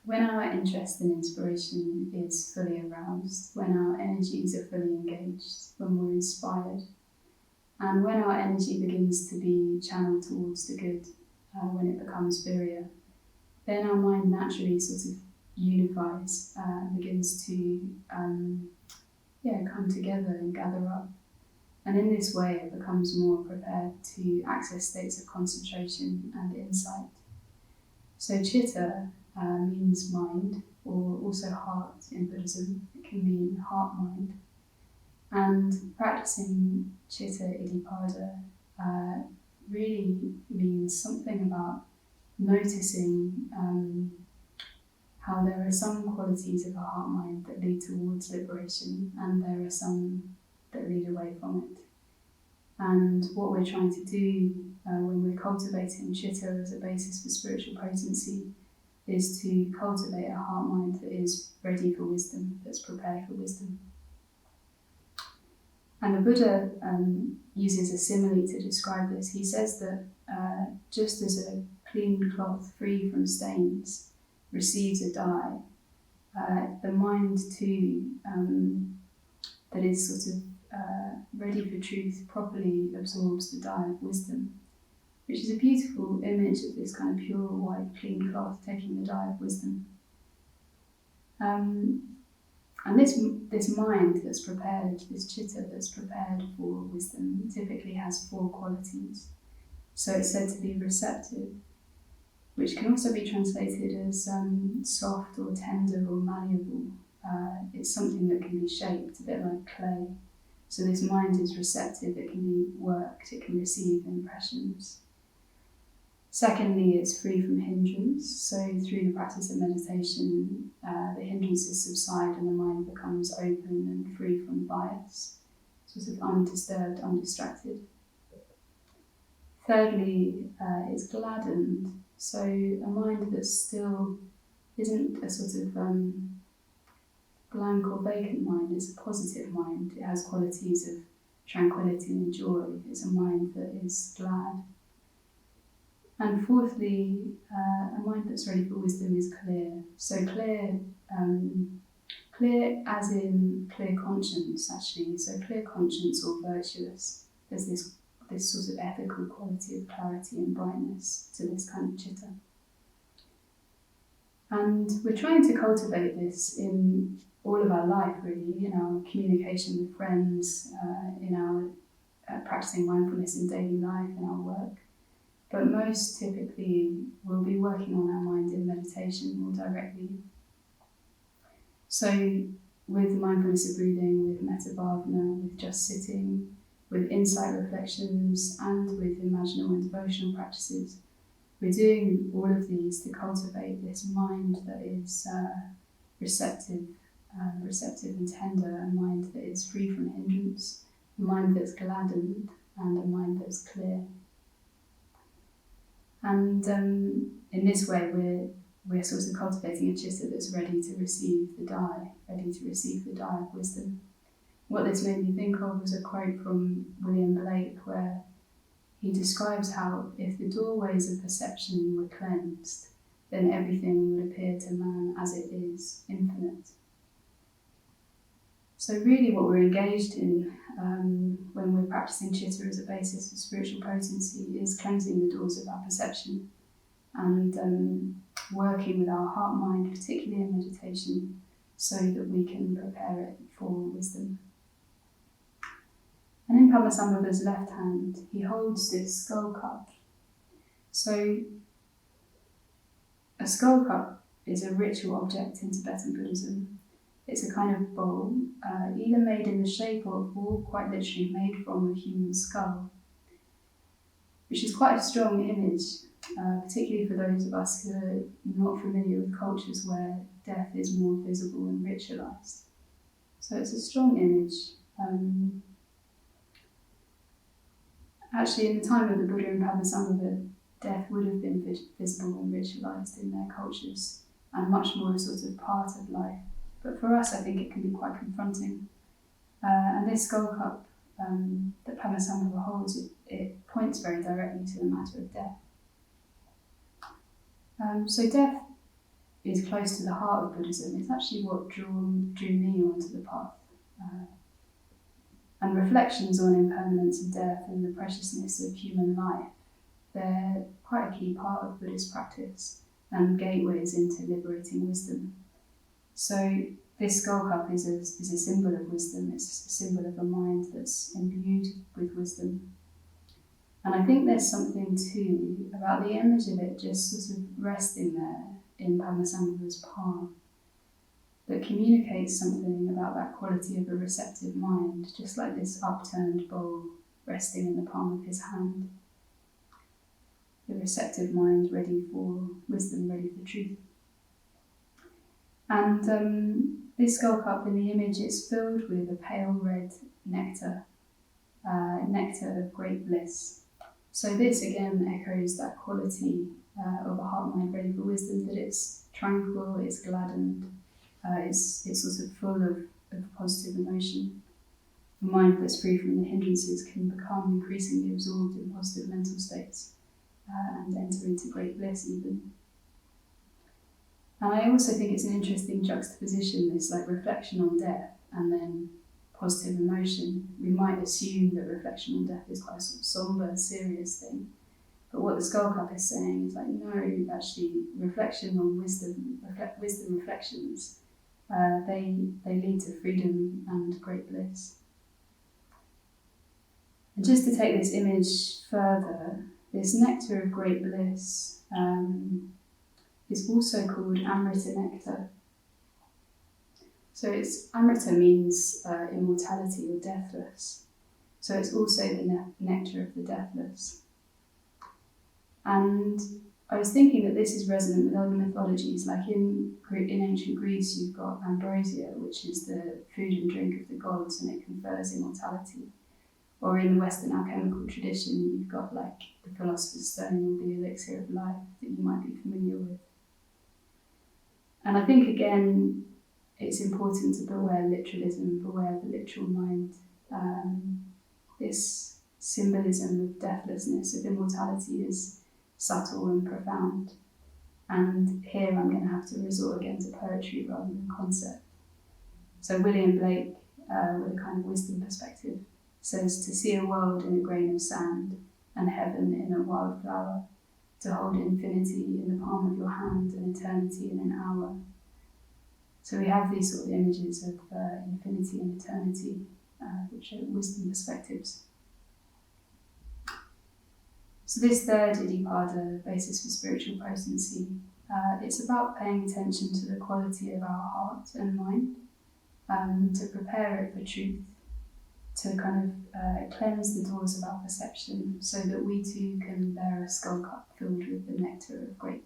When our interest and inspiration is fully aroused, when our energies are fully engaged, when we're inspired, and when our energy begins to be channeled towards the good, when it becomes virya, then our mind naturally sort of unifies, begins to come together and gather up. And in this way, it becomes more prepared to access states of concentration and insight. So chitta means mind, or also heart in Buddhism. It can mean heart-mind. And practicing citta iddhipada really means something about noticing how there are some qualities of a heart-mind that lead towards liberation, and there are some that lead away from it. And what we're trying to do when we're cultivating citta as a basis for spiritual potency is to cultivate a heart-mind that is ready for wisdom, that's prepared for wisdom. And the Buddha uses a simile to describe this. He says that just as a clean cloth free from stains receives a dye, the mind too, that is sort of ready for truth, properly absorbs the dye of wisdom, which is a beautiful image of this kind of pure white clean cloth taking the dye of wisdom. And this mind that's prepared, this citta that's prepared for wisdom, typically has 4 qualities. So it's said to be receptive, which can also be translated as soft or tender or malleable. It's something that can be shaped, a bit like clay. So this mind is receptive, it can be worked, it can receive impressions. Secondly, it's free from hindrance. So through the practice of meditation, the hindrances subside and the mind becomes open and free from bias, sort of undisturbed, undistracted. Thirdly, it's gladdened. So a mind that still isn't a sort of blank or vacant mind, it's a positive mind. It has qualities of tranquility and joy. It's a mind that is glad. And fourthly, a mind that's ready for wisdom is clear. So clear as in clear conscience, actually. So clear conscience or virtuous. There's this sort of ethical quality of clarity and brightness to this kind of citta. And we're trying to cultivate this in all of our life, really, in our communication with friends, in our practicing mindfulness in daily life, in our work. But most typically, we'll be working on our mind in meditation more directly. So with mindfulness of breathing, with metta bhavana, with just sitting, with insight reflections, and with imaginal and devotional practices, we're doing all of these to cultivate this mind that is receptive and tender, a mind that is free from hindrance, a mind that's gladdened, and a mind that's clear. And in this way, we're sort of cultivating a citta that's ready to receive the dye of wisdom. What this made me think of was a quote from William Blake, where he describes how if the doorways of perception were cleansed, then everything would appear to man as it is, infinite. So really what we're engaged in when we're practicing citta as a basis for spiritual potency is cleansing the doors of our perception and working with our heart mind, particularly in meditation, so that we can prepare it for wisdom. And in Padmasambhava's left hand, he holds this skull cup. So a skull cup is a ritual object in Tibetan Buddhism. It's a kind of bowl, either made in the shape of, or quite literally made from, a human skull, which is quite a strong image, particularly for those of us who are not familiar with cultures where death is more visible and ritualized. So it's a strong image. Actually, in the time of the Buddha and Padmasambhava, death would have been visible and ritualized in their cultures, and much more a sort of part of life. But for us, I think it can be quite confronting. And this skull cup that Padmasambhava holds, it points very directly to the matter of death. So death is close to the heart of Buddhism. It's actually what drew me onto the path. And reflections on impermanence and death and the preciousness of human life, they're quite a key part of Buddhist practice and gateways into liberating wisdom. So this skull cup is a symbol of wisdom. It's a symbol of a mind that's imbued with wisdom. And I think there's something too about the image of it just sort of resting there in Padmasambhava's palm that communicates something about that quality of a receptive mind, just like this upturned bowl resting in the palm of his hand. The receptive mind ready for wisdom, ready for truth. And this skull cup in the image is filled with a pale red nectar, nectar of great bliss. So this again echoes that quality of a heart mind ready for wisdom, that it's tranquil, it's gladdened, it's sort of full of positive emotion. A mind that's free from the hindrances can become increasingly absorbed in positive mental states and enter into great bliss even. And I also think it's an interesting juxtaposition, this like reflection on death and then positive emotion. We might assume that reflection on death is quite a sort of somber, serious thing. But what the skull cup is saying is like, no, actually, reflection on wisdom reflections, they lead to freedom and great bliss. And just to take this image further, this nectar of great bliss is also called Amrita nectar. So Amrita means immortality or deathless. So it's also the nectar of the deathless. And I was thinking that this is resonant with other mythologies, like in ancient Greece you've got ambrosia, which is the food and drink of the gods, and it confers immortality. Or in the Western alchemical tradition, you've got like the philosopher's stone or the elixir of life that you might be familiar with. And I think again, it's important to beware literalism, beware the literal mind. This symbolism of deathlessness, of immortality, is subtle and profound. And here I'm going to have to resort again to poetry rather than concept. So William Blake, with a kind of wisdom perspective, says to see a world in a grain of sand and heaven in a wildflower, to hold infinity in the palm of your hand and eternity in an hour. So we have these sort of images of infinity and eternity, which are wisdom perspectives. So this third iddhipada, basis for spiritual potency, it's about paying attention to the quality of our heart and mind, to prepare it for truth, to kind of cleanse the doors of our perception so that we too can bear a skull cup filled with the nectar of great